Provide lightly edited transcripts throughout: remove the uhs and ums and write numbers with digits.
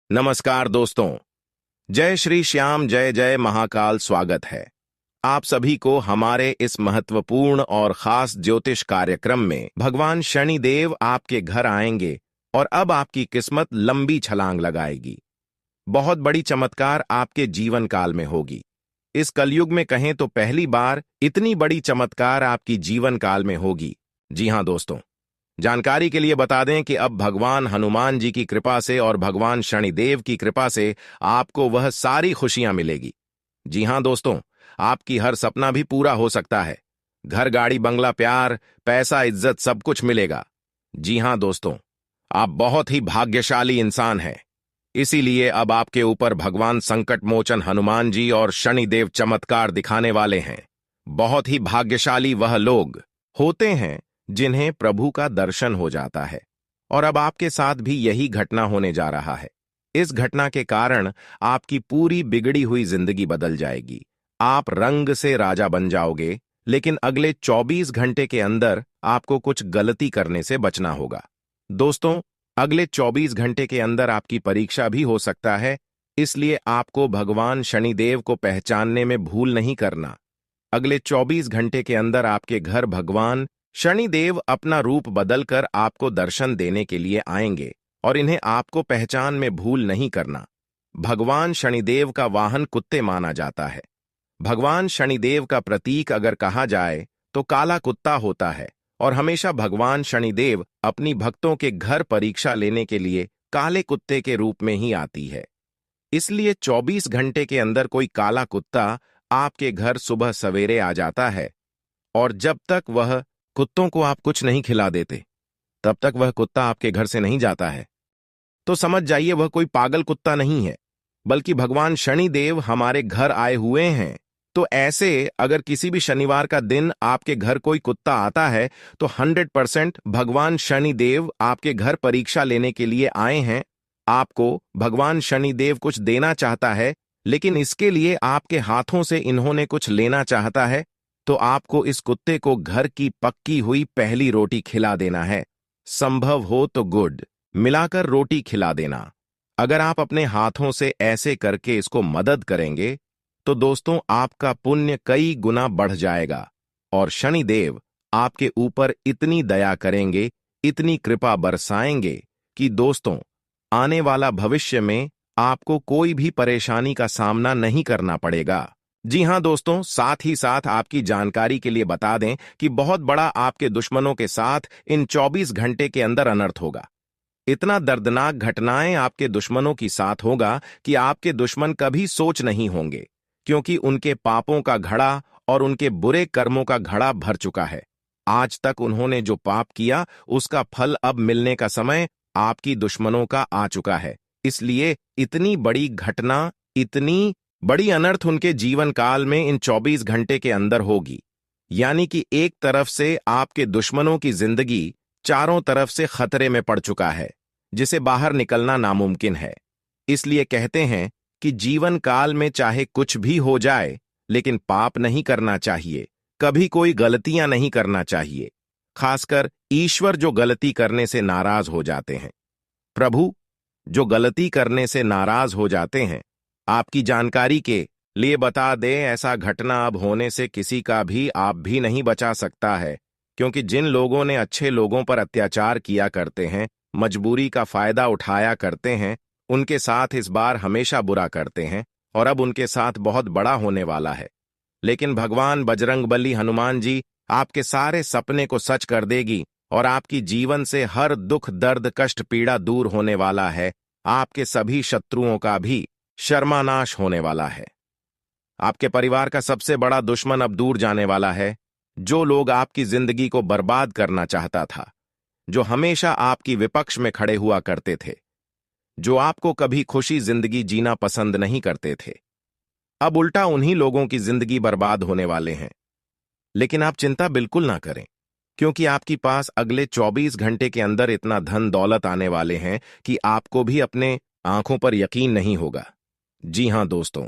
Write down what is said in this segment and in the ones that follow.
नमस्कार दोस्तों। जय श्री श्याम, जय जय महाकाल। स्वागत है आप सभी को हमारे इस महत्वपूर्ण और खास ज्योतिष कार्यक्रम में। भगवान शनिदेव आपके घर आएंगे और अब आपकी किस्मत लंबी छलांग लगाएगी। बहुत बड़ी चमत्कार आपके जीवन काल में होगी। इस कलयुग में कहें तो पहली बार इतनी बड़ी चमत्कार आपकी जीवन काल में होगी। जी हां दोस्तों, जानकारी के लिए बता दें कि अब भगवान हनुमान जी की कृपा से और भगवान शनिदेव की कृपा से आपको वह सारी खुशियां मिलेगी। जी हां दोस्तों, आपकी हर सपना भी पूरा हो सकता है। घर, गाड़ी, बंगला, प्यार, पैसा, इज्जत सब कुछ मिलेगा। जी हां दोस्तों, आप बहुत ही भाग्यशाली इंसान हैं। इसीलिए अब आपके ऊपर भगवान संकट मोचन हनुमान जी और शनिदेव चमत्कार दिखाने वाले हैं। बहुत ही भाग्यशाली वह लोग होते हैं जिन्हें प्रभु का दर्शन हो जाता है, और अब आपके साथ भी यही घटना होने जा रहा है। इस घटना के कारण आपकी पूरी बिगड़ी हुई जिंदगी बदल जाएगी। आप रंग से राजा बन जाओगे, लेकिन अगले 24 घंटे के अंदर आपको कुछ गलती करने से बचना होगा। दोस्तों, अगले 24 घंटे के अंदर आपकी परीक्षा भी हो सकता है, इसलिए आपको भगवान शनिदेव को पहचानने में भूल नहीं करना। अगले 24 घंटे के अंदर आपके घर भगवान शनिदेव अपना रूप बदलकर आपको दर्शन देने के लिए आएंगे, और इन्हें आपको पहचान में भूल नहीं करना। भगवान शनिदेव का वाहन कुत्ते माना जाता है। भगवान शनिदेव का प्रतीक अगर कहा जाए तो काला कुत्ता होता है, और हमेशा भगवान शनिदेव अपनी भक्तों के घर परीक्षा लेने के लिए काले कुत्ते के रूप में ही आती है। इसलिए 24 घंटे के अंदर कोई काला कुत्ता आपके घर सुबह सवेरे आ जाता है, और जब तक वह कुत्तों को आप कुछ नहीं खिला देते, तब तक वह कुत्ता आपके घर से नहीं जाता है, तो समझ जाइए वह कोई पागल कुत्ता नहीं है, बल्कि भगवान शनिदेव हमारे घर आए हुए हैं। तो ऐसे अगर किसी भी शनिवार का दिन आपके घर कोई कुत्ता आता है, तो 100% भगवान शनिदेव आपके घर परीक्षा लेने के लिए आए हैं। आपको भगवान शनिदेव कुछ देना चाहता है, लेकिन इसके लिए आपके हाथों से इन्होंने कुछ लेना चाहता है, तो आपको इस कुत्ते को घर की पक्की हुई पहली रोटी खिला देना है। संभव हो तो गुड़ मिलाकर रोटी खिला देना। अगर आप अपने हाथों से ऐसे करके इसको मदद करेंगे, तो दोस्तों आपका पुण्य कई गुना बढ़ जाएगा, और शनिदेव आपके ऊपर इतनी दया करेंगे, इतनी कृपा बरसाएंगे कि दोस्तों आने वाला भविष्य में आपको कोई भी परेशानी का सामना नहीं करना पड़ेगा। जी हां दोस्तों, साथ ही साथ आपकी जानकारी के लिए बता दें कि बहुत बड़ा आपके दुश्मनों के साथ इन 24 घंटे के अंदर अनर्थ होगा। इतना दर्दनाक घटनाएं आपके दुश्मनों की साथ होगा कि आपके दुश्मन कभी सोच नहीं होंगे, क्योंकि उनके पापों का घड़ा और उनके बुरे कर्मों का घड़ा भर चुका है। आज तक उन्होंने जो पाप किया, उसका फल अब मिलने का समय आपकी दुश्मनों का आ चुका है। इसलिए इतनी बड़ी घटना, इतनी बड़ी अनर्थ उनके जीवन काल में इन 24 घंटे के अंदर होगी। यानी कि एक तरफ से आपके दुश्मनों की जिंदगी चारों तरफ से खतरे में पड़ चुका है, जिसे बाहर निकलना नामुमकिन है। इसलिए कहते हैं कि जीवन काल में चाहे कुछ भी हो जाए, लेकिन पाप नहीं करना चाहिए, कभी कोई गलतियां नहीं करना चाहिए। खासकर ईश्वर जो गलती करने से नाराज हो जाते हैं, प्रभु जो गलती करने से नाराज हो जाते हैं। आपकी जानकारी के लिए बता दें, ऐसा घटना अब होने से किसी का भी आप भी नहीं बचा सकता है, क्योंकि जिन लोगों ने अच्छे लोगों पर अत्याचार किया करते हैं, मजबूरी का फायदा उठाया करते हैं, उनके साथ इस बार हमेशा बुरा करते हैं, और अब उनके साथ बहुत बड़ा होने वाला है। लेकिन भगवान बजरंगबली हनुमान जी आपके सारे सपने को सच कर देगी, और आपकी जीवन से हर दुख, दर्द, कष्ट, पीड़ा दूर होने वाला है। आपके सभी शत्रुओं का भी शर्मानाश होने वाला है। आपके परिवार का सबसे बड़ा दुश्मन अब दूर जाने वाला है। जो लोग आपकी जिंदगी को बर्बाद करना चाहता था, जो हमेशा आपकी विपक्ष में खड़े हुआ करते थे, जो आपको कभी खुशी जिंदगी जीना पसंद नहीं करते थे, अब उल्टा उन्हीं लोगों की जिंदगी बर्बाद होने वाले हैं। लेकिन आप चिंता बिल्कुल ना करें, क्योंकि आपके पास अगले 24 घंटे के अंदर इतना धन दौलत आने वाले हैं कि आपको भी अपने आंखों पर यकीन नहीं होगा। जी हां दोस्तों,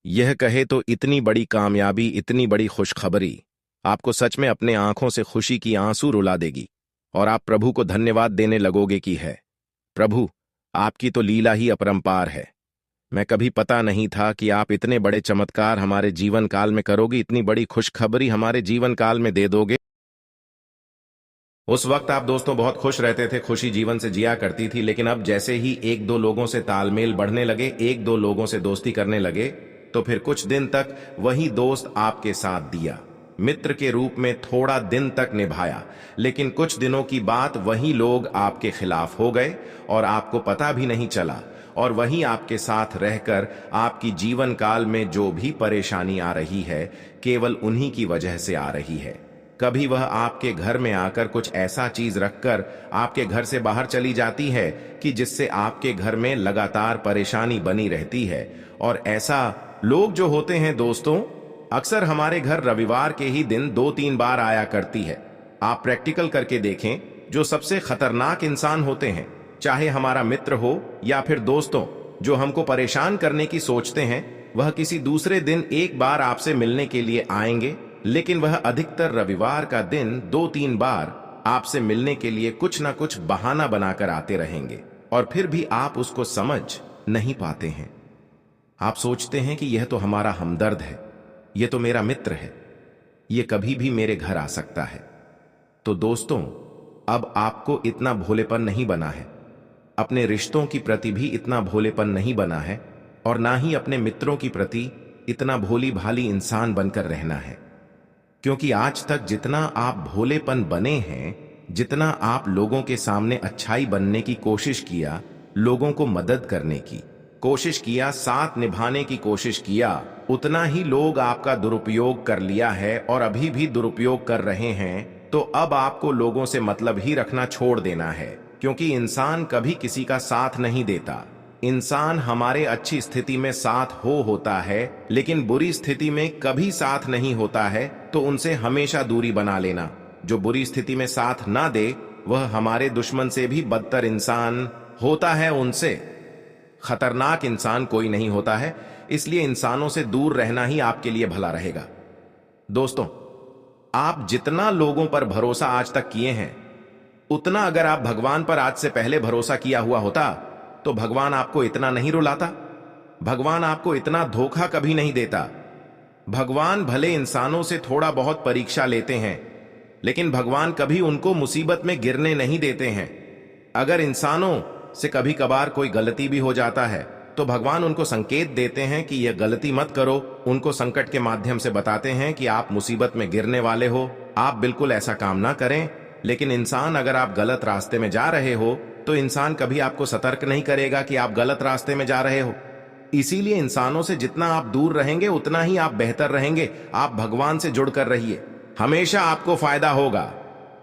यह कहे तो इतनी बड़ी कामयाबी, इतनी बड़ी खुशखबरी आपको सच में अपने आंखों से खुशी की आंसू रुला देगी, और आप प्रभु को धन्यवाद देने लगोगे कि है प्रभु, आपकी तो लीला ही अपरंपार है। मैं कभी पता नहीं था कि आप इतने बड़े चमत्कार हमारे जीवन काल में करोगे, इतनी बड़ी खुशखबरी हमारे जीवन काल में दे दोगे। उस वक्त आप दोस्तों बहुत खुश रहते थे, खुशी जीवन से जिया करती थी, लेकिन अब जैसे ही एक दो लोगों से तालमेल बढ़ने लगे, एक दो लोगों से दोस्ती करने लगे, तो फिर कुछ दिन तक वही दोस्त आपके साथ दिया, मित्र के रूप में थोड़ा दिन तक निभाया, लेकिन कुछ दिनों की बात वही लोग आपके खिलाफ हो गए और आपको पता भी नहीं चला, और वही आपके साथ रहकर आपकी जीवन काल में जो भी परेशानी आ रही है केवल उन्हीं की वजह से आ रही है। कभी वह आपके घर में आकर कुछ ऐसा चीज रखकर आपके घर से बाहर चली जाती है कि जिससे आपके घर में लगातार परेशानी बनी रहती है। और ऐसा लोग जो होते हैं दोस्तों, अक्सर हमारे घर रविवार के ही दिन 2-3 बार आया करती है। आप प्रैक्टिकल करके देखें, जो सबसे खतरनाक इंसान होते हैं, चाहे हमारा मित्र हो या फिर दोस्तों, जो हमको परेशान करने की सोचते हैं, वह किसी दूसरे दिन एक बार आपसे मिलने के लिए आएंगे, लेकिन वह अधिकतर रविवार का दिन 2-3 बार आपसे मिलने के लिए कुछ ना कुछ बहाना बनाकर आते रहेंगे, और फिर भी आप उसको समझ नहीं पाते हैं। आप सोचते हैं कि यह तो हमारा हमदर्द है, यह तो मेरा मित्र है, यह कभी भी मेरे घर आ सकता है। तो दोस्तों, अब आपको इतना भोलेपन नहीं बना है, अपने रिश्तों की प्रति भी इतना भोलेपन नहीं बना है, और ना ही अपने मित्रों की प्रति इतना भोली भाली इंसान बनकर रहना है। क्योंकि आज तक जितना आप भोलेपन बने हैं, जितना आप लोगों के सामने अच्छाई बनने की कोशिश किया, लोगों को मदद करने की कोशिश किया, साथ निभाने की कोशिश किया, उतना ही लोग आपका दुरुपयोग कर लिया है और अभी भी दुरुपयोग कर रहे हैं। तो अब आपको लोगों से मतलब ही रखना छोड़ देना है, क्योंकि इंसान कभी किसी का साथ नहीं देता। इंसान हमारे अच्छी स्थिति में साथ होता है, लेकिन बुरी स्थिति में कभी साथ नहीं होता है, तो उनसे हमेशा दूरी बना लेना। जो बुरी स्थिति में साथ ना दे, वह हमारे दुश्मन से भी बदतर इंसान होता है। उनसे खतरनाक इंसान कोई नहीं होता है, इसलिए इंसानों से दूर रहना ही आपके लिए भला रहेगा। दोस्तों, आप जितना लोगों पर भरोसा आज तक किए हैं, उतना अगर आप भगवान पर आज से पहले भरोसा किया हुआ होता, तो भगवान आपको इतना नहीं रुलाता, भगवान आपको इतना धोखा कभी नहीं देता। भगवान भले इंसानों से थोड़ा बहुत परीक्षा लेते हैं, लेकिन भगवान कभी उनको मुसीबत में गिरने नहीं देते हैं। अगर इंसानों से कभी कभार कोई गलती भी हो जाता है, तो भगवान उनको संकेत देते हैं कि यह गलती मत करो, उनको संकट के माध्यम से बताते हैं कि आप मुसीबत में गिरने वाले हो, आप बिल्कुल ऐसा काम ना करें। लेकिन इंसान, अगर आप गलत रास्ते में जा रहे हो, तो इंसान कभी आपको सतर्क नहीं करेगा कि आप गलत रास्ते में जा रहे हो। इसीलिए इंसानों से जितना आप दूर रहेंगे, उतना ही आप बेहतर रहेंगे। आप भगवान से जुड़कर रहिए, हमेशा आपको फायदा होगा,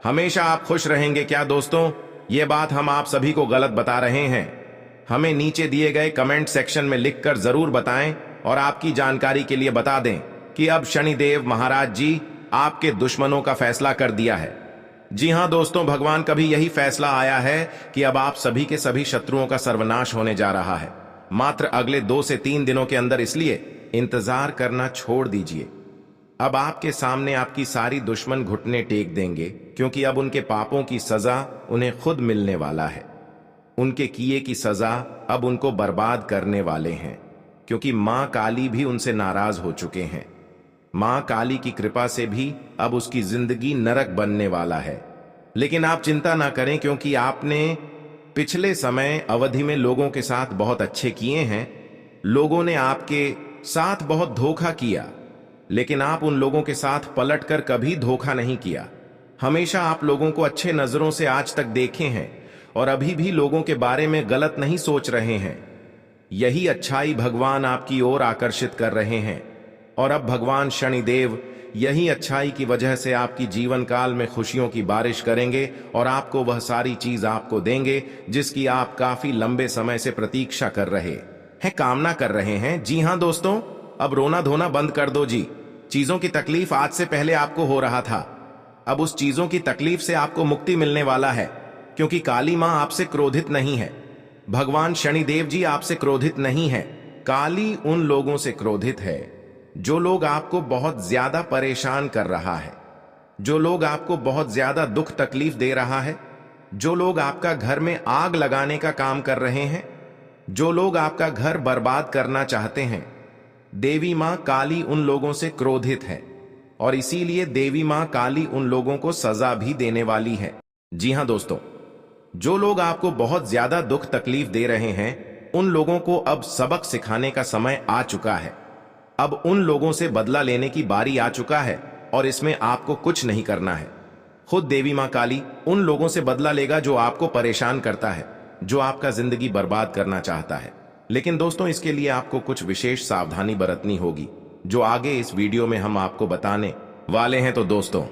हमेशा आप खुश रहेंगे। क्या दोस्तों, ये बात हम आप सभी को गलत बता रहे हैं? हमें नीचे दिए गए कमेंट सेक्शन में लिखकर जरूर बताएं, और आपकी जानकारी के लिए बता दें कि अब शनिदेव महाराज जी आपके दुश्मनों का फैसला कर दिया है। जी हां दोस्तों, भगवान का भी यही फैसला आया है कि अब आप सभी के सभी शत्रुओं का सर्वनाश होने जा रहा है, मात्र अगले 2 से 3 दिनों के अंदर। इसलिए इंतजार करना छोड़ दीजिए। अब आपके सामने आपकी सारी दुश्मन घुटने टेक देंगे, क्योंकि अब उनके पापों की सजा उन्हें खुद मिलने वाला है। उनके किए की सजा अब उनको बर्बाद करने वाले हैं, क्योंकि मां काली भी उनसे नाराज हो चुके हैं। मां काली की कृपा से भी अब उसकी जिंदगी नरक बनने वाला है। लेकिन आप चिंता ना करें, क्योंकि आपने पिछले समय अवधि में लोगों के साथ बहुत अच्छे किए हैं। लोगों ने आपके साथ बहुत धोखा किया, लेकिन आप उन लोगों के साथ पलटकर कभी धोखा नहीं किया। हमेशा आप लोगों को अच्छे नजरों से आज तक देखे हैं, और अभी भी लोगों के बारे में गलत नहीं सोच रहे हैं। यही अच्छाई भगवान आपकी ओर आकर्षित कर रहे हैं, और अब भगवान शनिदेव यही अच्छाई की वजह से आपकी जीवन काल में खुशियों की बारिश करेंगे, और आपको वह सारी चीज आपको देंगे जिसकी आप काफी लंबे समय से प्रतीक्षा कर रहे हैं, कामना कर रहे हैं। जी हां दोस्तों, अब रोना धोना बंद कर दो जी। चीजों की तकलीफ आज से पहले आपको हो रहा था, अब उस चीजों की तकलीफ से आपको मुक्ति मिलने वाला है, क्योंकि काली मां आपसे क्रोधित नहीं है, भगवान शनिदेव जी आपसे क्रोधित नहीं है। काली उन लोगों से क्रोधित है जो लोग आपको बहुत ज्यादा परेशान कर रहा है, जो लोग आपको बहुत ज्यादा दुख तकलीफ दे रहा है, जो लोग आपका घर में आग लगाने का काम कर रहे हैं, जो लोग आपका घर बर्बाद करना चाहते हैं, देवी मां काली उन लोगों से क्रोधित है और इसीलिए देवी मां काली उन लोगों को सजा भी देने वाली है। जी हां दोस्तों, जो लोग आपको बहुत ज्यादा दुख तकलीफ दे रहे हैं, उन लोगों को अब सबक सिखाने का समय आ चुका है। अब उन लोगों से बदला लेने की बारी आ चुका है और इसमें आपको कुछ नहीं करना है। खुद देवी मां काली उन लोगों से बदला लेगा जो आपको परेशान करता है, जो आपका जिंदगी बर्बाद करना चाहता है। लेकिन दोस्तों, इसके लिए आपको कुछ विशेष सावधानी बरतनी होगी, जो आगे इस वीडियो में हम आपको बताने वाले हैं। तो दोस्तों,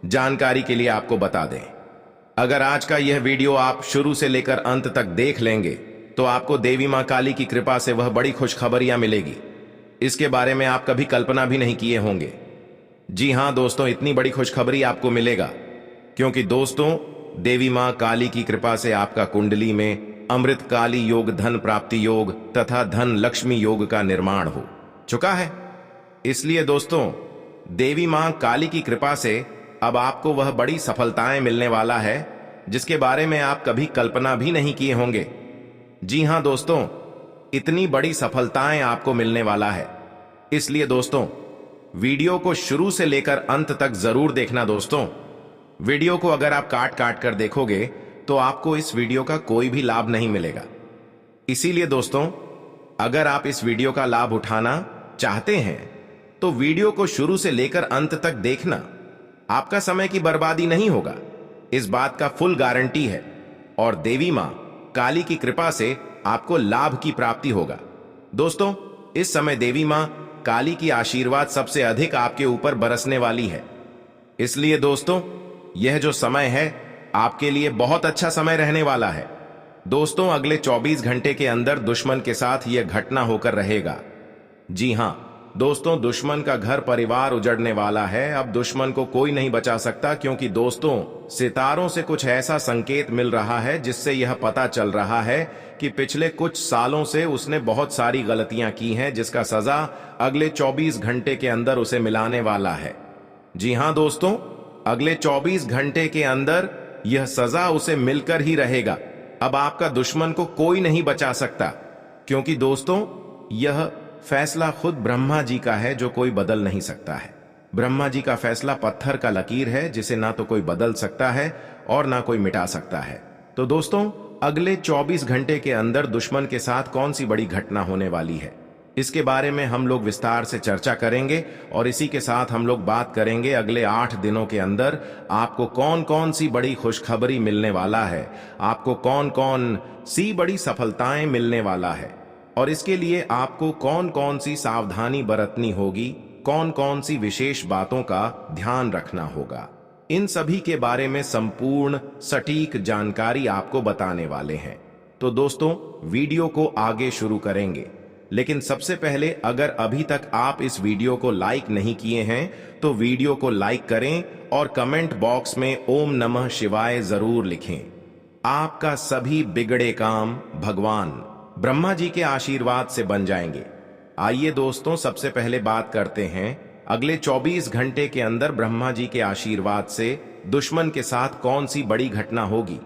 जानकारी के लिए आपको बता दें, अगर आज का यह वीडियो आप शुरू से लेकर अंत तक देख लेंगे तो आपको देवी मां काली की कृपा से वह बड़ी खुशखबरियां मिलेगी, इसके बारे में आप कभी कल्पना भी नहीं किए होंगे। जी हां दोस्तों, इतनी बड़ी खुशखबरी आपको मिलेगा क्योंकि दोस्तों, देवी मां काली की कृपा से आपका कुंडली में अमृत काली योग, धन प्राप्ति योग तथा धन लक्ष्मी योग का निर्माण हो चुका है। इसलिए दोस्तों, देवी मां काली की कृपा से अब आपको वह बड़ी सफलताएं मिलने वाला है जिसके बारे में आप कभी कल्पना भी नहीं किए होंगे। जी हां दोस्तों, इतनी बड़ी सफलताएं आपको मिलने वाला है। इसलिए दोस्तों, वीडियो को शुरू से लेकर अंत तक जरूर देखना। दोस्तों, वीडियो को अगर आप काट काट कर देखोगे तो आपको इस वीडियो का कोई भी लाभ नहीं मिलेगा। इसीलिए दोस्तों, अगर आप इस वीडियो का लाभ उठाना चाहते हैं तो वीडियो को शुरू से लेकर अंत तक देखना। आपका समय की बर्बादी नहीं होगा, इस बात का फुल गारंटी है और देवी मां काली की कृपा से आपको लाभ की प्राप्ति होगा। दोस्तों, इस समय देवी मां काली की आशीर्वाद सबसे अधिक आपके ऊपर बरसने वाली है। इसलिए दोस्तों, यह जो समय है आपके लिए बहुत अच्छा समय रहने वाला है। दोस्तों, अगले 24 घंटे के अंदर दुश्मन के साथ यह घटना होकर रहेगा। जी हां दोस्तों, दुश्मन का घर परिवार उजड़ने वाला है। अब दुश्मन को कोई नहीं बचा सकता क्योंकि दोस्तों, सितारों से कुछ ऐसा संकेत मिल रहा है जिससे यह पता चल रहा है कि पिछले कुछ सालों से उसने बहुत सारी गलतियां की हैं, जिसका सजा अगले 24 घंटे के अंदर उसे मिलाने वाला है। जी हां दोस्तों, अगले 24 घंटे के अंदर यह सजा उसे मिलकर ही रहेगा। अब आपका दुश्मन को कोई नहीं बचा सकता क्योंकि दोस्तों, यह फैसला खुद ब्रह्मा जी का है जो कोई बदल नहीं सकता है। ब्रह्मा जी का फैसला पत्थर का लकीर है जिसे ना तो कोई बदल सकता है और ना कोई मिटा सकता है। तो दोस्तों, अगले 24 घंटे के अंदर दुश्मन के साथ कौन सी बड़ी घटना होने वाली है, इसके बारे में हम लोग विस्तार से चर्चा करेंगे और इसी के साथ हम लोग बात करेंगे अगले 8 दिनों के अंदर आपको कौन कौन सी बड़ी खुशखबरी मिलने वाला है, आपको कौन कौन सी बड़ी सफलताएं मिलने वाला है और इसके लिए आपको कौन कौन सी सावधानी बरतनी होगी, कौन कौन सी विशेष बातों का ध्यान रखना होगा। इन सभी के बारे में संपूर्ण सटीक जानकारी आपको बताने वाले हैं। तो दोस्तों, वीडियो को आगे शुरू करेंगे, लेकिन सबसे पहले अगर अभी तक आप इस वीडियो को लाइक नहीं किए हैं तो वीडियो को लाइक करें और कमेंट बॉक्स में ओम नमः शिवाय जरूर लिखें। आपका सभी बिगड़े काम भगवान ब्रह्मा जी के आशीर्वाद से बन जाएंगे। आइए दोस्तों, सबसे पहले बात करते हैं अगले 24 घंटे के अंदर ब्रह्मा जी के आशीर्वाद से दुश्मन के साथ कौन सी बड़ी घटना होगी।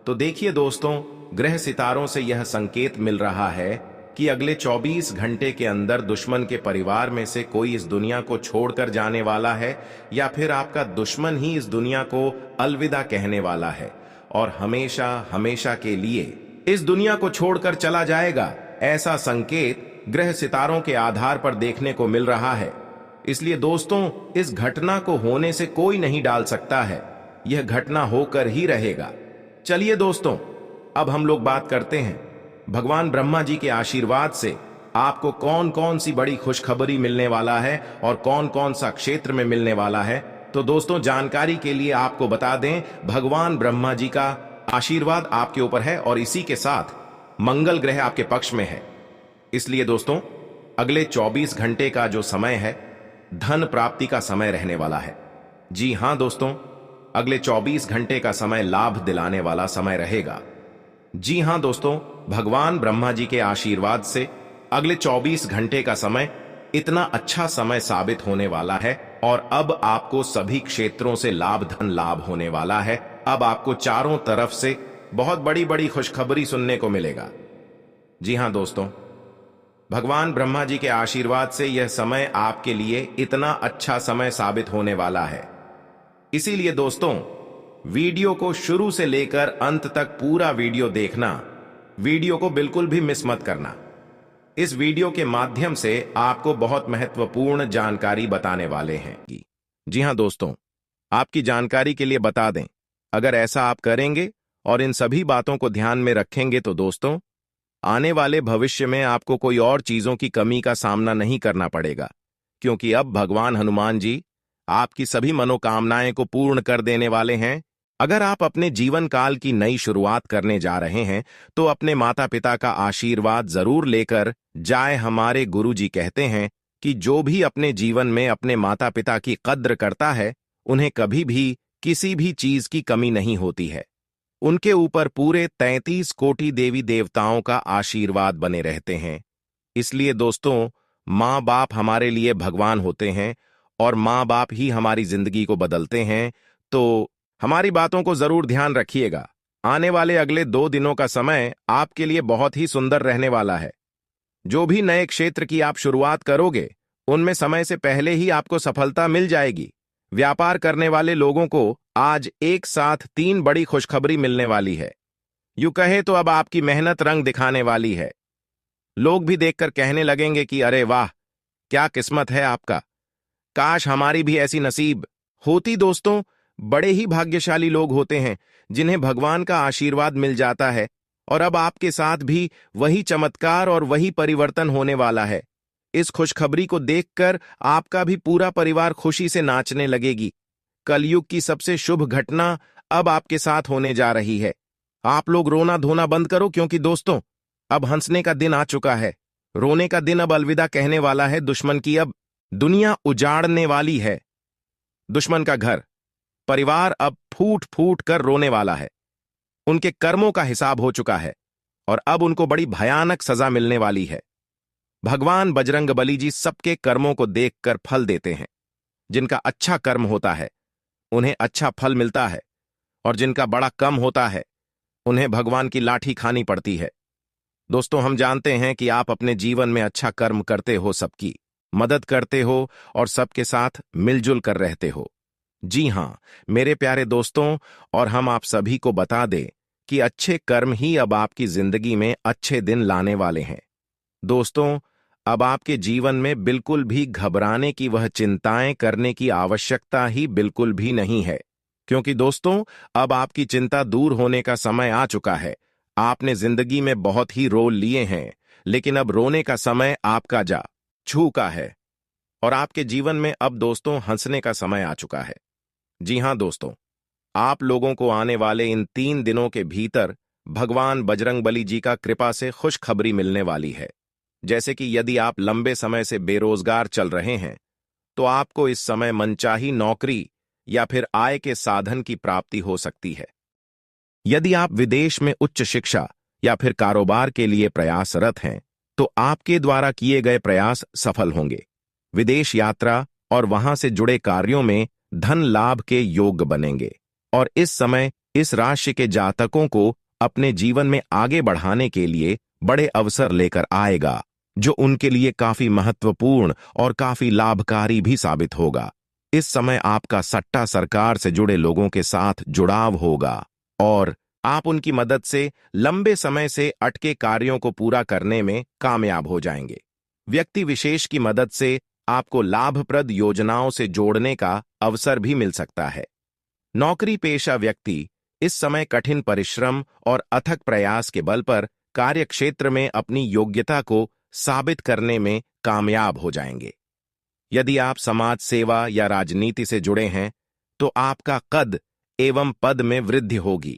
तो देखिए दोस्तों, ग्रह सितारों से यह संकेत मिल रहा है कि अगले 24 घंटे के अंदर दुश्मन के परिवार में से कोई इस दुनिया को छोड़कर जाने वाला है या फिर आपका दुश्मन ही इस दुनिया को अलविदा कहने वाला है और हमेशा हमेशा के लिए इस दुनिया को छोड़कर चला जाएगा। ऐसा संकेत ग्रह सितारों के आधार पर देखने को मिल रहा है। इसलिए दोस्तों, इस घटना को होने से कोई नहीं डाल सकता है, यह घटना होकर ही रहेगा। चलिए दोस्तों, अब हम लोग बात करते हैं भगवान ब्रह्मा जी के आशीर्वाद से आपको कौन कौन सी बड़ी खुशखबरी मिलने वाला है और कौन कौन सा क्षेत्र में मिलने वाला है। तो दोस्तों, जानकारी के लिए आपको बता दें, भगवान ब्रह्मा जी का आशीर्वाद आपके ऊपर है और इसी के साथ मंगल ग्रह आपके पक्ष में है। इसलिए दोस्तों, अगले 24 घंटे का जो समय है धन प्राप्ति का समय रहने वाला है। जी हां दोस्तों, अगले 24 घंटे का समय लाभ दिलाने वाला समय रहेगा। जी हां दोस्तों, भगवान ब्रह्मा जी के आशीर्वाद से अगले 24 घंटे का समय इतना अच्छा समय साबित होने वाला है और अब आपको सभी क्षेत्रों से लाभ धन लाभ होने वाला है। अब आपको चारों तरफ से बहुत बड़ी बड़ी खुशखबरी सुनने को मिलेगा। जी हां दोस्तों, भगवान ब्रह्मा जी के आशीर्वाद से यह समय आपके लिए इतना अच्छा समय साबित होने वाला है। इसीलिए दोस्तों, वीडियो को शुरू से लेकर अंत तक पूरा वीडियो देखना, वीडियो को बिल्कुल भी मिस मत करना। इस वीडियो के माध्यम से आपको बहुत महत्वपूर्ण जानकारी बताने वाले हैं। जी हां दोस्तों, आपकी जानकारी के लिए बता दें, अगर ऐसा आप करेंगे और इन सभी बातों को ध्यान में रखेंगे तो दोस्तों, आने वाले भविष्य में आपको कोई और चीजों की कमी का सामना नहीं करना पड़ेगा, क्योंकि अब भगवान हनुमान जी आपकी सभी मनोकामनाएं को पूर्ण कर देने वाले हैं। अगर आप अपने जीवन काल की नई शुरुआत करने जा रहे हैं तो अपने माता पिता का आशीर्वाद जरूर लेकर जाए। हमारे गुरुजी कहते हैं कि जो भी अपने जीवन में अपने माता पिता की कद्र करता है, उन्हें कभी भी किसी भी चीज की कमी नहीं होती है। उनके ऊपर पूरे 33 कोटि देवी देवताओं का आशीर्वाद बने रहते हैं। इसलिए दोस्तों, माँ बाप हमारे लिए भगवान होते हैं और माँ बाप ही हमारी जिंदगी को बदलते हैं। तो हमारी बातों को जरूर ध्यान रखिएगा। आने वाले अगले 2 दिनों का समय आपके लिए बहुत ही सुंदर रहने वाला है। जो भी नए क्षेत्र की आप शुरुआत करोगे, उनमें समय से पहले ही आपको सफलता मिल जाएगी। व्यापार करने वाले लोगों को आज एक साथ 3 बड़ी खुशखबरी मिलने वाली है। यूं कहे तो अब आपकी मेहनत रंग दिखाने वाली है। लोग भी देखकर कहने लगेंगे कि अरे वाह, क्या किस्मत है आपका, काश हमारी भी ऐसी नसीब होती। दोस्तों, बड़े ही भाग्यशाली लोग होते हैं जिन्हें भगवान का आशीर्वाद मिल जाता है, और अब आपके साथ भी वही चमत्कार और वही परिवर्तन होने वाला है। इस खुशखबरी को देखकर आपका भी पूरा परिवार खुशी से नाचने लगेगी। कलयुग की सबसे शुभ घटना अब आपके साथ होने जा रही है। आप लोग रोना धोना बंद करो, क्योंकि दोस्तों, अब हंसने का दिन आ चुका है। रोने का दिन अब अलविदा कहने वाला है। दुश्मन की अब दुनिया उजाड़ने वाली है। दुश्मन का घर परिवार अब फूट फूट कर रोने वाला है। उनके कर्मों का हिसाब हो चुका है और अब उनको बड़ी भयानक सजा मिलने वाली है। भगवान बजरंगबली जी सबके कर्मों को देखकर फल देते हैं। जिनका अच्छा कर्म होता है उन्हें अच्छा फल मिलता है, और जिनका बड़ा कम होता है उन्हें भगवान की लाठी खानी पड़ती है। दोस्तों, हम जानते हैं कि आप अपने जीवन में अच्छा कर्म करते हो, सबकी मदद करते हो और सबके साथ मिलजुल कर रहते हो। जी हां मेरे प्यारे दोस्तों, और हम आप सभी को बता दें कि अच्छे कर्म ही अब आपकी जिंदगी में अच्छे दिन लाने वाले हैं। दोस्तों, अब आपके जीवन में बिल्कुल भी घबराने की वह चिंताएं करने की आवश्यकता ही बिल्कुल भी नहीं है, क्योंकि दोस्तों, अब आपकी चिंता दूर होने का समय आ चुका है। आपने जिंदगी में बहुत ही रोल लिए हैं, लेकिन अब रोने का समय आपका जा चुका है और आपके जीवन में अब दोस्तों हंसने का समय आ चुका है। जी हां दोस्तों, आप लोगों को आने वाले इन 3 दिनों के भीतर भगवान बजरंगबली जी का कृपा से खुशखबरी मिलने वाली है। जैसे कि यदि आप लंबे समय से बेरोजगार चल रहे हैं, तो आपको इस समय मनचाही नौकरी या फिर आय के साधन की प्राप्ति हो सकती है। यदि आप विदेश में उच्च शिक्षा या फिर कारोबार के लिए प्रयासरत हैं, तो आपके द्वारा किए गए प्रयास सफल होंगे। विदेश यात्रा और वहां से जुड़े कार्यों में धन लाभ के योग बनेंगे, और इस समय इस राशि के जातकों को अपने जीवन में आगे बढ़ाने के लिए बड़े अवसर लेकर आएगा, जो उनके लिए काफी महत्वपूर्ण और काफी लाभकारी भी साबित होगा। इस समय आपका सट्टा सरकार से जुड़े लोगों के साथ जुड़ाव होगा और आप उनकी मदद से लंबे समय से अटके कार्यों को पूरा करने में कामयाब हो जाएंगे। व्यक्ति विशेष की मदद से आपको लाभप्रद योजनाओं से जोड़ने का अवसर भी मिल सकता है। नौकरी पेशा व्यक्ति इस समय कठिन परिश्रम और अथक प्रयास के बल पर कार्यक्षेत्र में अपनी योग्यता को साबित करने में कामयाब हो जाएंगे। यदि आप समाज सेवा या राजनीति से जुड़े हैं, तो आपका कद एवं पद में वृद्धि होगी।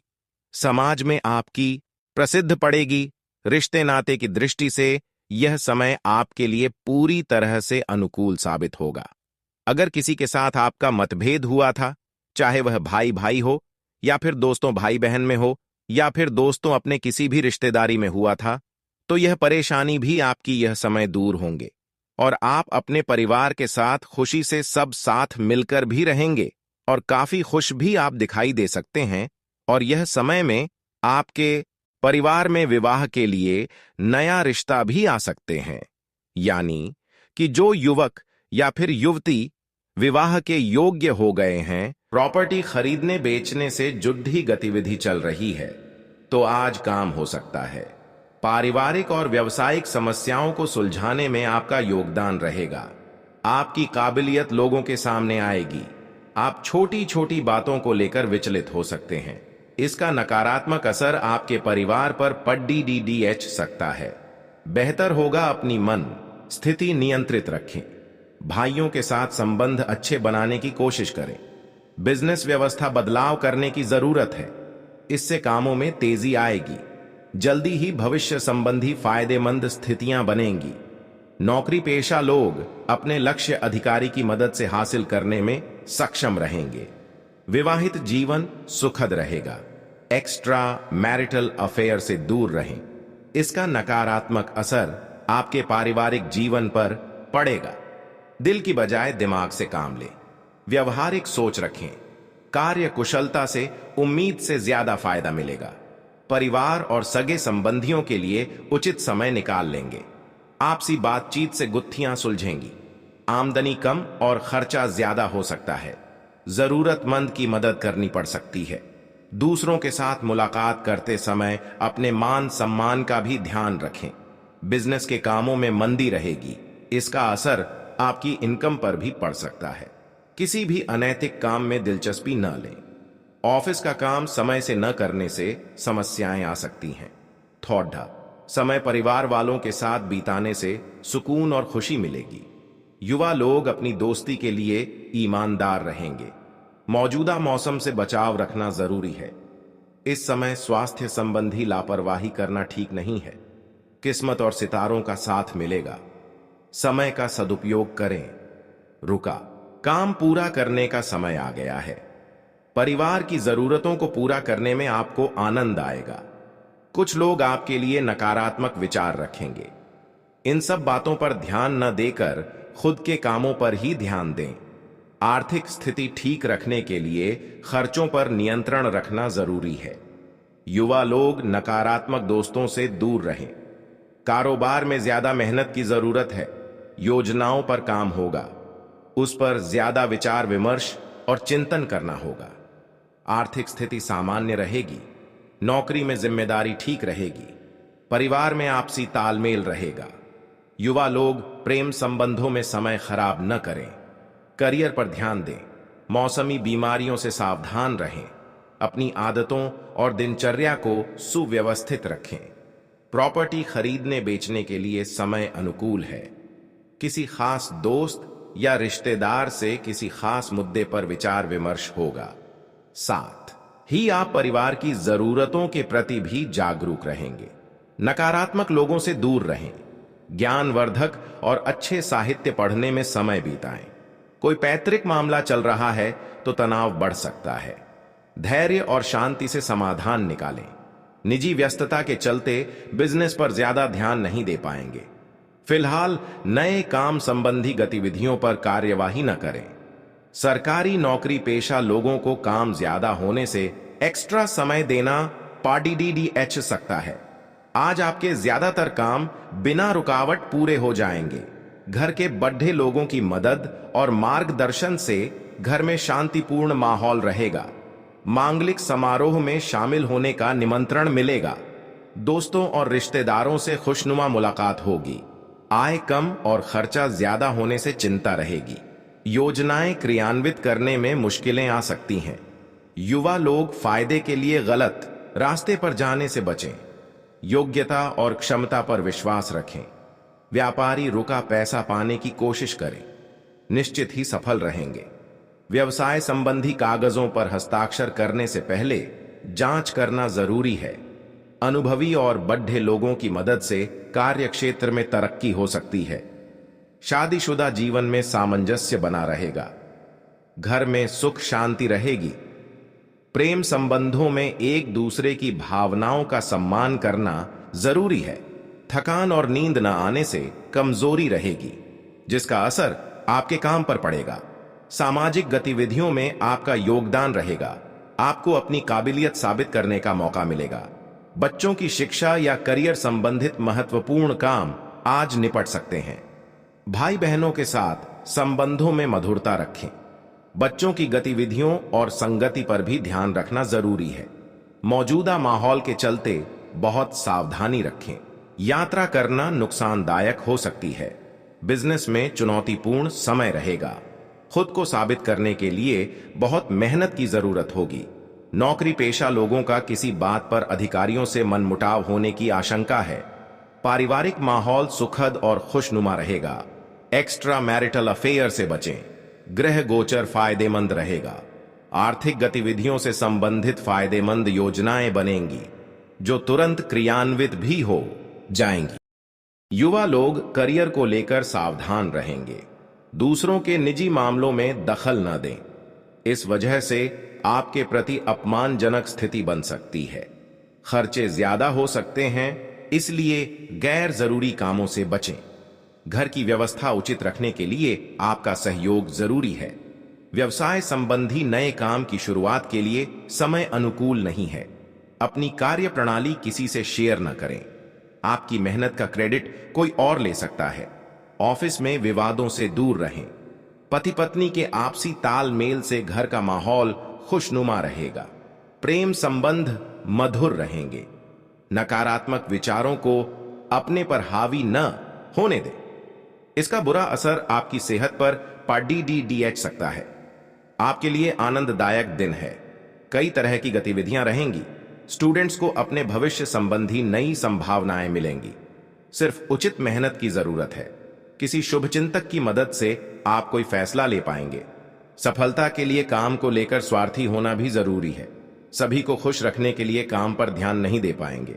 समाज में आपकी प्रसिद्ध पड़ेगी। रिश्ते नाते की दृष्टि से यह समय आपके लिए पूरी तरह से अनुकूल साबित होगा। अगर किसी के साथ आपका मतभेद हुआ था, चाहे वह भाई भाई हो या फिर दोस्तों भाई बहन में हो या फिर दोस्तों अपने किसी भी रिश्तेदारी में हुआ था, तो यह परेशानी भी आपकी यह समय दूर होंगे और आप अपने परिवार के साथ खुशी से सब साथ मिलकर भी रहेंगे। और काफी खुश भी आप दिखाई दे सकते हैं। और यह समय में आपके परिवार में विवाह के लिए नया रिश्ता भी आ सकते हैं। यानी कि जो युवक या फिर युवती विवाह के योग्य हो गए हैं, प्रॉपर्टी खरीदने बेचने से जुड़ी गतिविधि चल रही है, तो आज काम हो सकता है। पारिवारिक और व्यावसायिक समस्याओं को सुलझाने में आपका योगदान रहेगा। आपकी काबिलियत लोगों के सामने आएगी। आप छोटी छोटी बातों को लेकर विचलित हो सकते हैं। इसका नकारात्मक असर आपके परिवार पर पड़ सकता है। बेहतर होगा अपनी मन स्थिति नियंत्रित रखें। भाइयों के साथ संबंध अच्छे बनाने की कोशिश करें। बिजनेस व्यवस्था बदलाव करने की जरूरत है, इससे कामों में तेजी आएगी। जल्दी ही भविष्य संबंधी फायदेमंद स्थितियां बनेंगी। नौकरी पेशा लोग अपने लक्ष्य अधिकारी की मदद से हासिल करने में सक्षम रहेंगे। विवाहित जीवन सुखद रहेगा। एक्स्ट्रा मैरिटल अफेयर से दूर रहें। इसका नकारात्मक असर आपके पारिवारिक जीवन पर पड़ेगा। दिल की बजाय दिमाग से काम लें। व्यवहारिक सोच रखें। कार्य कुशलता से उम्मीद से ज्यादा फायदा मिलेगा। परिवार और सगे संबंधियों के लिए उचित समय निकाल लेंगे। आपसी बातचीत से गुत्थियां सुलझेंगी। आमदनी कम और खर्चा ज्यादा हो सकता है। जरूरतमंद की मदद करनी पड़ सकती है। दूसरों के साथ मुलाकात करते समय अपने मान सम्मान का भी ध्यान रखें। बिजनेस के कामों में मंदी रहेगी। इसका असर आपकी इनकम पर भी पड़ सकता है। किसी भी अनैतिक काम में दिलचस्पी न लें। ऑफिस का काम समय से न करने से समस्याएं आ सकती हैं। थोड़ा समय परिवार वालों के साथ बिताने से सुकून और खुशी मिलेगी। युवा लोग अपनी दोस्ती के लिए ईमानदार रहेंगे। मौजूदा मौसम से बचाव रखना जरूरी है। इस समय स्वास्थ्य संबंधी लापरवाही करना ठीक नहीं है। किस्मत और सितारों का साथ मिलेगा। समय का सदुपयोग करें। रुका काम पूरा करने का समय आ गया है। परिवार की जरूरतों को पूरा करने में आपको आनंद आएगा। कुछ लोग आपके लिए नकारात्मक विचार रखेंगे। इन सब बातों पर ध्यान न देकर खुद के कामों पर ही ध्यान दें। आर्थिक स्थिति ठीक रखने के लिए खर्चों पर नियंत्रण रखना जरूरी है। युवा लोग नकारात्मक दोस्तों से दूर रहें। कारोबार में ज्यादा मेहनत की जरूरत है। योजनाओं पर काम होगा। उस पर ज्यादा विचार विमर्श और चिंतन करना होगा। आर्थिक स्थिति सामान्य रहेगी। नौकरी में जिम्मेदारी ठीक रहेगी। परिवार में आपसी तालमेल रहेगा। युवा लोग प्रेम संबंधों में समय खराब न करें। करियर पर ध्यान दें। मौसमी बीमारियों से सावधान रहें। अपनी आदतों और दिनचर्या को सुव्यवस्थित रखें। प्रॉपर्टी खरीदने बेचने के लिए समय अनुकूल है। किसी खास दोस्त या रिश्तेदार से किसी खास मुद्दे पर विचार विमर्श होगा। साथ ही आप परिवार की जरूरतों के प्रति भी जागरूक रहेंगे। नकारात्मक लोगों से दूर रहें। ज्ञानवर्धक और अच्छे साहित्य पढ़ने में समय बिताएं। कोई पैतृक मामला चल रहा है तो तनाव बढ़ सकता है। धैर्य और शांति से समाधान निकालें। निजी व्यस्तता के चलते बिजनेस पर ज्यादा ध्यान नहीं दे पाएंगे। फिलहाल नए काम संबंधी गतिविधियों पर कार्यवाही न करें। सरकारी नौकरी पेशा लोगों को काम ज्यादा होने से एक्स्ट्रा समय देना पड़ सकता है। आज आपके ज्यादातर काम बिना रुकावट पूरे हो जाएंगे। घर के बड़े लोगों की मदद और मार्गदर्शन से घर में शांतिपूर्ण माहौल रहेगा। मांगलिक समारोह में शामिल होने का निमंत्रण मिलेगा। दोस्तों और रिश्तेदारों से खुशनुमा मुलाकात होगी। आय कम और खर्चा ज्यादा होने से चिंता रहेगी। योजनाएं क्रियान्वित करने में मुश्किलें आ सकती हैं। युवा लोग फायदे के लिए गलत रास्ते पर जाने से बचें। योग्यता और क्षमता पर विश्वास रखें। व्यापारी रुका पैसा पाने की कोशिश करें। निश्चित ही सफल रहेंगे। व्यवसाय संबंधी कागजों पर हस्ताक्षर करने से पहले जांच करना जरूरी है। अनुभवी और बड़े लोगों की मदद से कार्य क्षेत्र में तरक्की हो सकती है। शादीशुदा जीवन में सामंजस्य बना रहेगा। घर में सुख शांति रहेगी। प्रेम संबंधों में एक दूसरे की भावनाओं का सम्मान करना जरूरी है। थकान और नींद न आने से कमजोरी रहेगी, जिसका असर आपके काम पर पड़ेगा। सामाजिक गतिविधियों में आपका योगदान रहेगा। आपको अपनी काबिलियत साबित करने का मौका मिलेगा। बच्चों की शिक्षा या करियर संबंधित महत्वपूर्ण काम आज निपट सकते हैं। भाई बहनों के साथ संबंधों में मधुरता रखें। बच्चों की गतिविधियों और संगति पर भी ध्यान रखना जरूरी है। मौजूदा माहौल के चलते बहुत सावधानी रखें। यात्रा करना नुकसानदायक हो सकती है। बिजनेस में चुनौतीपूर्ण समय रहेगा। खुद को साबित करने के लिए बहुत मेहनत की जरूरत होगी। नौकरी पेशा लोगों का किसी बात पर अधिकारियों से मनमुटाव होने की आशंका है। पारिवारिक माहौल सुखद और खुशनुमा रहेगा। एक्स्ट्रा मैरिटल अफेयर से बचें। गृह गोचर फायदेमंद रहेगा। आर्थिक गतिविधियों से संबंधित फायदेमंद योजनाएं बनेंगी जो तुरंत क्रियान्वित भी हो जाएंगी। युवा लोग करियर को लेकर सावधान रहेंगे। दूसरों के निजी मामलों में दखल न दें। इस वजह से आपके प्रति अपमानजनक स्थिति बन सकती है। खर्चे ज्यादा हो सकते हैं, इसलिए गैर जरूरी कामों से बचें। घर की व्यवस्था उचित रखने के लिए आपका सहयोग जरूरी है। व्यवसाय संबंधी नए काम की शुरुआत के लिए समय अनुकूल नहीं है। अपनी कार्य प्रणाली किसी से शेयर न करें। आपकी मेहनत का क्रेडिट कोई और ले सकता है। ऑफिस में विवादों से दूर रहें। पति पत्नी के आपसी तालमेल से घर का माहौल खुशनुमा रहेगा। प्रेम संबंध मधुर रहेंगे। नकारात्मक विचारों को अपने पर हावी न होने दें। इसका बुरा असर आपकी सेहत पर पड़ सकता है। आपके लिए आनंददायक दिन है। कई तरह की गतिविधियां रहेंगी। स्टूडेंट्स को अपने भविष्य संबंधी नई संभावनाएं मिलेंगी। सिर्फ उचित मेहनत की जरूरत है। किसी शुभचिंतक की मदद से आप कोई फैसला ले पाएंगे। सफलता के लिए काम को लेकर स्वार्थी होना भी जरूरी है। सभी को खुश रखने के लिए काम पर ध्यान नहीं दे पाएंगे।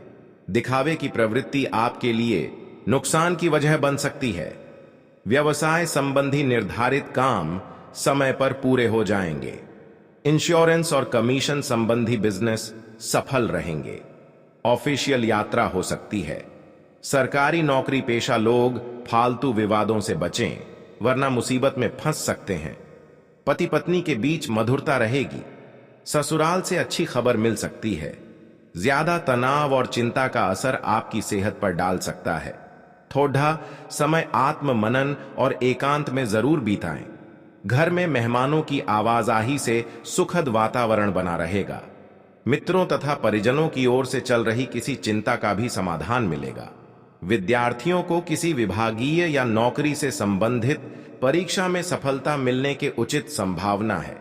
दिखावे की प्रवृत्ति आपके लिए नुकसान की वजह बन सकती है। व्यवसाय संबंधी निर्धारित काम समय पर पूरे हो जाएंगे। इंश्योरेंस और कमीशन संबंधी बिजनेस सफल रहेंगे। ऑफिशियल यात्रा हो सकती है। सरकारी नौकरी पेशा लोग फालतू विवादों से बचें, वरना मुसीबत में फंस सकते हैं। पति पत्नी के बीच मधुरता रहेगी। ससुराल से अच्छी खबर मिल सकती है। ज्यादा तनाव और चिंता का असर आपकी सेहत पर डाल सकता है। थोड़ा समय आत्म मनन और एकांत में जरूर बिताएं। घर में मेहमानों की आवाजाही से सुखद वातावरण बना रहेगा। मित्रों तथा परिजनों की ओर से चल रही किसी चिंता का भी समाधान मिलेगा। विद्यार्थियों को किसी विभागीय या नौकरी से संबंधित परीक्षा में सफलता मिलने के उचित संभावना है।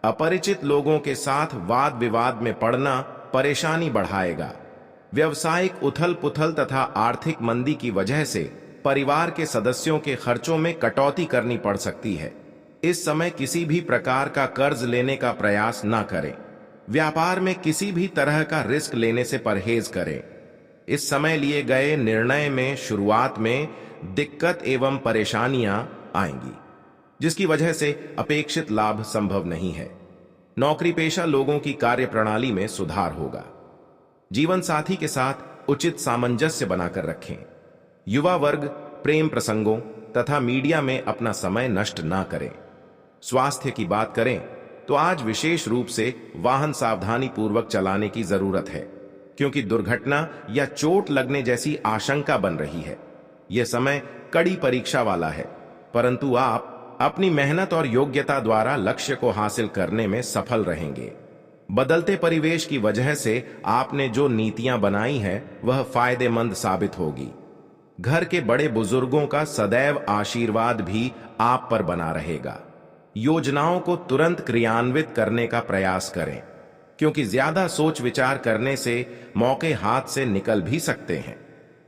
अपरिचित लोगों के साथ वाद विवाद में पड़ना परेशानी बढ़ाएगा। व्यवसायिक उथल पुथल तथा आर्थिक मंदी की वजह से परिवार के सदस्यों के खर्चों में कटौती करनी पड़ सकती है। इस समय किसी भी प्रकार का कर्ज लेने का प्रयास न करें। व्यापार में किसी भी तरह का रिस्क लेने से परहेज करें। इस समय लिए गए निर्णय में शुरुआत में दिक्कत एवं परेशानियां आएंगी, जिसकी वजह से अपेक्षित लाभ संभव नहीं है। नौकरी पेशा लोगों की कार्य प्रणाली में सुधार होगा। जीवन साथी के साथ उचित सामंजस्य बनाकर रखें। युवा वर्ग प्रेम प्रसंगों तथा मीडिया में अपना समय नष्ट ना करें। स्वास्थ्य की बात करें तो आज विशेष रूप से वाहन सावधानी पूर्वक चलाने की जरूरत है, क्योंकि दुर्घटना या चोट लगने जैसी आशंका बन रही है। यह समय कड़ी परीक्षा वाला है, परंतु आप अपनी मेहनत और योग्यता द्वारा लक्ष्य को हासिल करने में सफल रहेंगे। बदलते परिवेश की वजह से आपने जो नीतियां बनाई है वह फायदेमंद साबित होगी। घर के बड़े बुजुर्गों का सदैव आशीर्वाद भी आप पर बना रहेगा। योजनाओं को तुरंत क्रियान्वित करने का प्रयास करें, क्योंकि ज्यादा सोच विचार करने से मौके हाथ से निकल भी सकते हैं।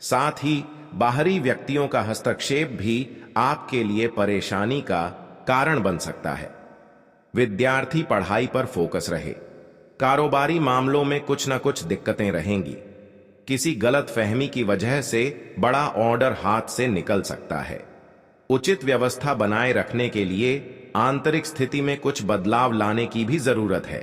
साथ ही बाहरी व्यक्तियों का हस्तक्षेप भी आपके लिए परेशानी का कारण बन सकता है। विद्यार्थी पढ़ाई पर फोकस रहे। कारोबारी मामलों में कुछ न कुछ दिक्कतें रहेंगी। किसी गलत फहमी की वजह से बड़ा ऑर्डर हाथ से निकल सकता है। उचित व्यवस्था बनाए रखने के लिए आंतरिक स्थिति में कुछ बदलाव लाने की भी जरूरत है।